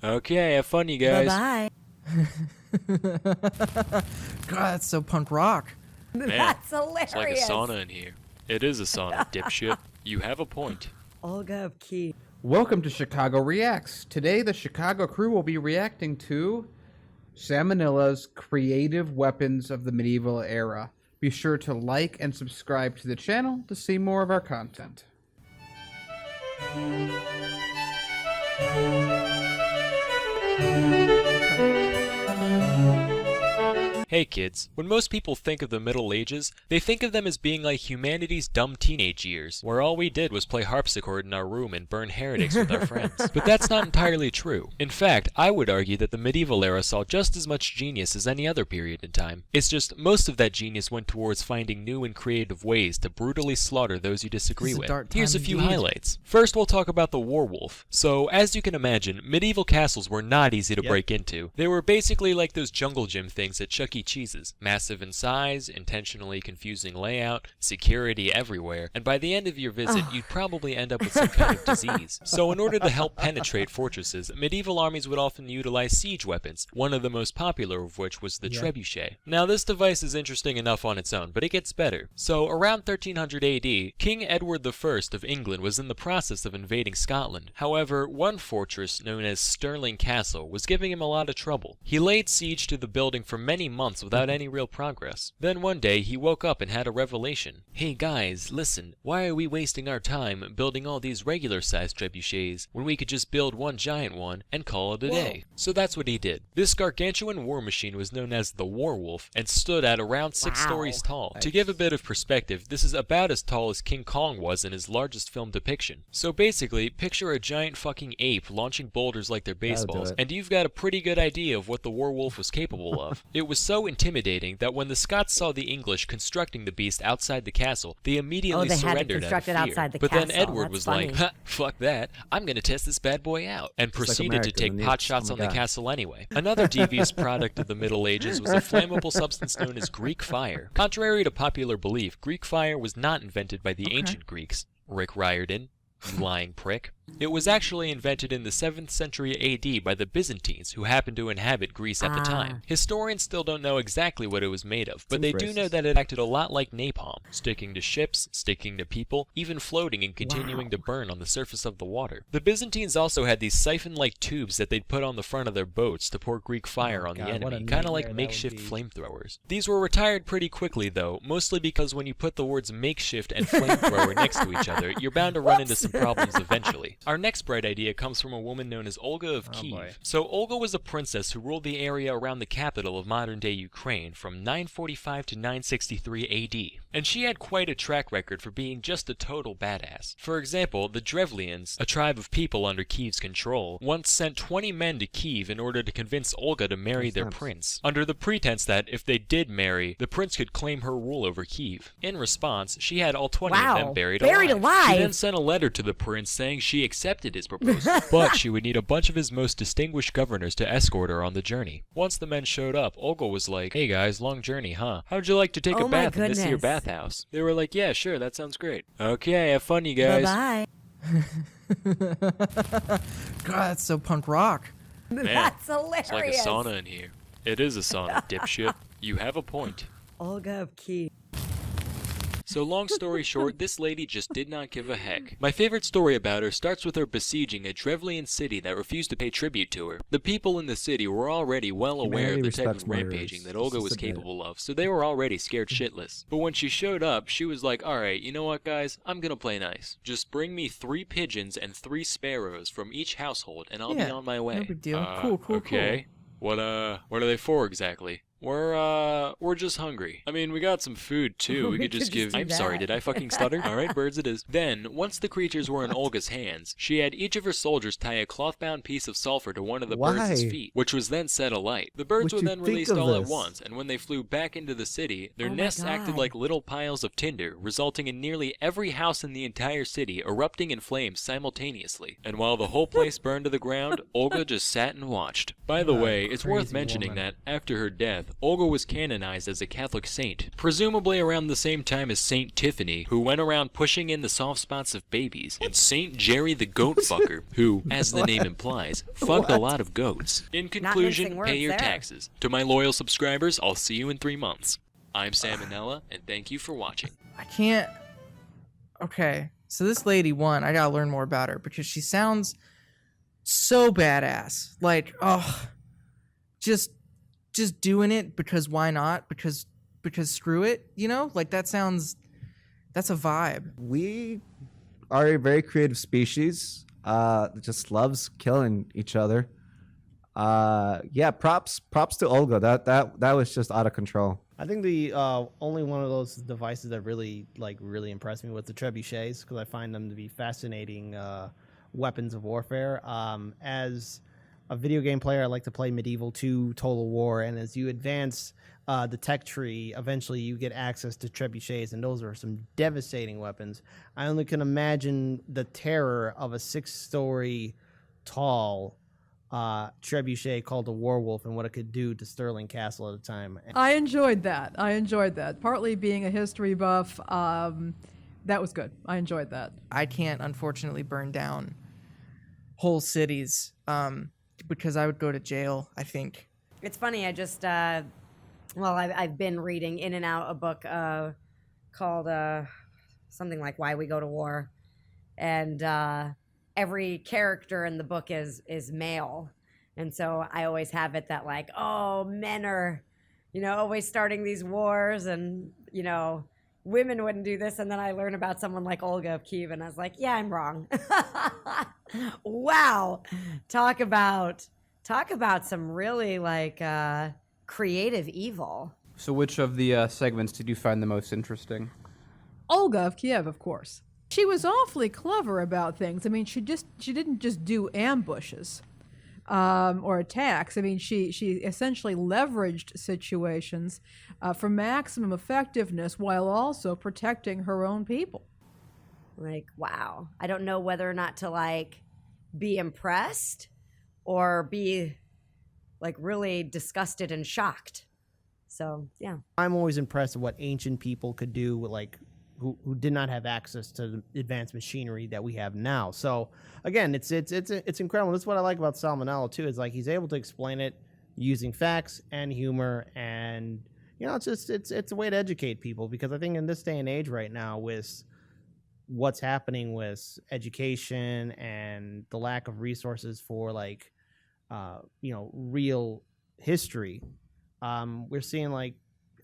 Okay, have fun, you guys. Bye-bye. God, that's so punk rock. Man, That's hilarious. it's like a sauna in here. It is a sauna, dipshit. You have a point. Olga of Kiev. Welcome to Chicago Reacts. Today, the Chicago crew will be reacting to Salmonella's creative weapons of the medieval era. Be sure to like and subscribe to the channel to see more of our content. Hey kids, when most people think of the Middle Ages, they think of them as being like humanity's dumb teenage years, where all we did was play harpsichord in our room and burn heretics with our friends. But that's not entirely true. In fact, I would argue that the medieval era saw just as much genius as any other period in time. It's just most of that genius went towards finding new and creative ways to brutally slaughter those you disagree with. Here's a few highlights. First, we'll talk about the Warwolf. So, as you can imagine, medieval castles were not easy to break into. They were basically like those jungle gym things at Chuck E. Cheese's. Massive in size, intentionally confusing layout, security everywhere, and by the end of your visit, you'd probably end up with some kind of disease. So in order to help penetrate fortresses, medieval armies would often utilize siege weapons, one of the most popular of which was the Trebuchet. Now this device is interesting enough on its own, but it gets better. So around 1300 AD, King Edward I of England was in the process of invading Scotland. However, one fortress known as Stirling Castle was giving him a lot of trouble. He laid siege to the building for many months without any real progress. Then one day he woke up and had a revelation. Hey guys, listen, why are we wasting our time building all these regular sized trebuchets when we could just build one giant one and call it a day? So that's what he did. This gargantuan war machine was known as the Warwolf and stood at around 6 stories tall. To give a bit of perspective, this is about as tall as King Kong was in his largest film depiction. So basically, picture a giant fucking ape launching boulders like they're baseballs, and you've got a pretty good idea of what the Warwolf was capable of. It was so intimidating that when the Scots saw the English constructing the beast outside the castle, they immediately surrendered out of fear. Outside the but castle. then Edward That's was funny. like, ha, fuck that, I'm gonna test this bad boy out, and proceeded to take pot shots on the castle anyway. Another devious product of the Middle Ages was a flammable substance known as Greek fire. Contrary to popular belief, Greek fire was not invented by the ancient Greeks. Rick Riordan, you lying prick. It was actually invented in the 7th century AD by the Byzantines, who happened to inhabit Greece at the time. Historians still don't know exactly what it was made of, but they do know that it acted a lot like napalm, sticking to ships, sticking to people, even floating and continuing to burn on the surface of the water. The Byzantines also had these siphon-like tubes that they'd put on the front of their boats to pour Greek fire on the enemy, kind of like makeshift flamethrowers. These were retired pretty quickly though, mostly because when you put the words makeshift and flamethrower next to each other, you're bound to run into some problems eventually. Our next bright idea comes from a woman known as Olga of Kiev. So Olga was a princess who ruled the area around the capital of modern-day Ukraine from 945 to 963 AD. And she had quite a track record for being just a total badass. For example, the Drevlians, a tribe of people under Kiev's control, once sent 20 men to Kiev in order to convince Olga to marry their prince, under the pretense that if they did marry, the prince could claim her rule over Kiev. In response, she had all 20 of them buried alive. She then sent a letter to the prince saying she accepted his proposal, but she would need a bunch of his most distinguished governors to escort her on the journey. Once the men showed up, Olga was like, hey guys, long journey, huh? How'd you like to take a bath in this here bathhouse? They were like, yeah, sure, that sounds great. Okay, have fun, you guys. Bye-bye. God, that's so punk rock. Man, That's hilarious. it's like a sauna in here. It is a sauna, dipshit. You have a point. Olga of Kiev. So long story short, this lady just did not give a heck. My favorite story about her starts with her besieging a Drevlian city that refused to pay tribute to her. The people in the city were already well aware of the type of rampaging that Olga was capable of, so they were already scared shitless. But when she showed up, she was like, alright, you know what guys, I'm gonna play nice. Just bring me 3 pigeons and 3 sparrows from each household and I'll be on my way. No big deal. Cool. Okay. What are they for exactly? We're just hungry. I mean, we got some food too. We could just give. I'm sorry, did I fucking stutter? Alright, birds it is. Then, once the creatures were in Olga's hands, she had each of her soldiers tie a cloth-bound piece of sulfur to one of the birds' feet, which was then set alight. The birds were then released all at once, and when they flew back into the city, their nests acted like little piles of tinder, resulting in nearly every house in the entire city erupting in flames simultaneously. And while the whole place burned to the ground, Olga just sat and watched. By the way, it's worth mentioning that, after her death, myth, Olga was canonized as a Catholic saint, presumably around the same time as Saint Tiffany, who went around pushing in the soft spots of babies, and Saint Jerry the Goat Fucker, who, as the name implies, fucked a lot of goats. In conclusion, mincing words pay your there. taxes. To my loyal subscribers, I'll see you in 3 months. I'm Salmonella, and thank you for watching. I can't. Okay, so this lady, one, I gotta learn more about her because she sounds so badass. Like, oh, just doing it because why not? Because screw it, you know? Like that's a vibe. We are a very creative species that just loves killing each other. Yeah, props to Olga. That was just out of control. I think the only one of those devices that really impressed me was the trebuchets, because I find them to be fascinating weapons of warfare. As a video game player, I like to play Medieval 2 Total War, and as you advance the tech tree, eventually you get access to trebuchets, and those are some devastating weapons. I only can imagine the terror of a 6-story tall trebuchet called a Warwolf and what it could do to Stirling Castle at a time. I enjoyed that. Partly being a history buff, that was good. I enjoyed that. I can't unfortunately burn down whole cities because I would go to jail, I think. It's funny. I just, I've been reading in and out a book called something like Why We Go to War. And every character in the book is male. And so I always have it that like, oh, men are, always starting these wars and, women wouldn't do this. And then I learn about someone like Olga of Kiev and I was like, yeah, I'm wrong. Wow. Talk about some really like creative evil. So which of the segments did you find the most interesting? Olga of Kiev, of course. She was awfully clever about things. I mean, she didn't just do ambushes or attacks. I mean, she essentially leveraged situations for maximum effectiveness while also protecting her own people. Like, wow. I don't know whether or not to like be impressed or be like really disgusted and shocked. So, yeah. I'm always impressed with what ancient people could do, like who did not have access to the advanced machinery that we have now. So again, it's incredible. That's what I like about Salmonella too. Is like he's able to explain it using facts and humor, and it's a way to educate people, because I think in this day and age right now, with what's happening with education and the lack of resources for like real history, we're seeing like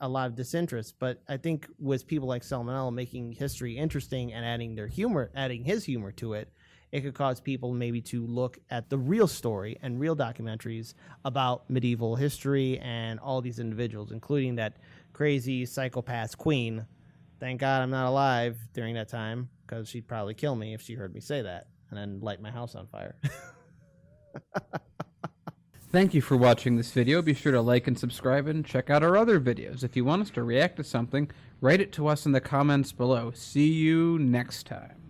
a lot of disinterest. But I think with people like Salmonella making history interesting and adding his humor to it, it could cause people maybe to look at the real story and real documentaries about medieval history and all these individuals, including that crazy psychopath queen. Thank God I'm not alive during that time, because she'd probably kill me if she heard me say that and then light my house on fire. Thank you for watching this video. Be sure to like and subscribe and check out our other videos. If you want us to react to something, write it to us in the comments below. See you next time.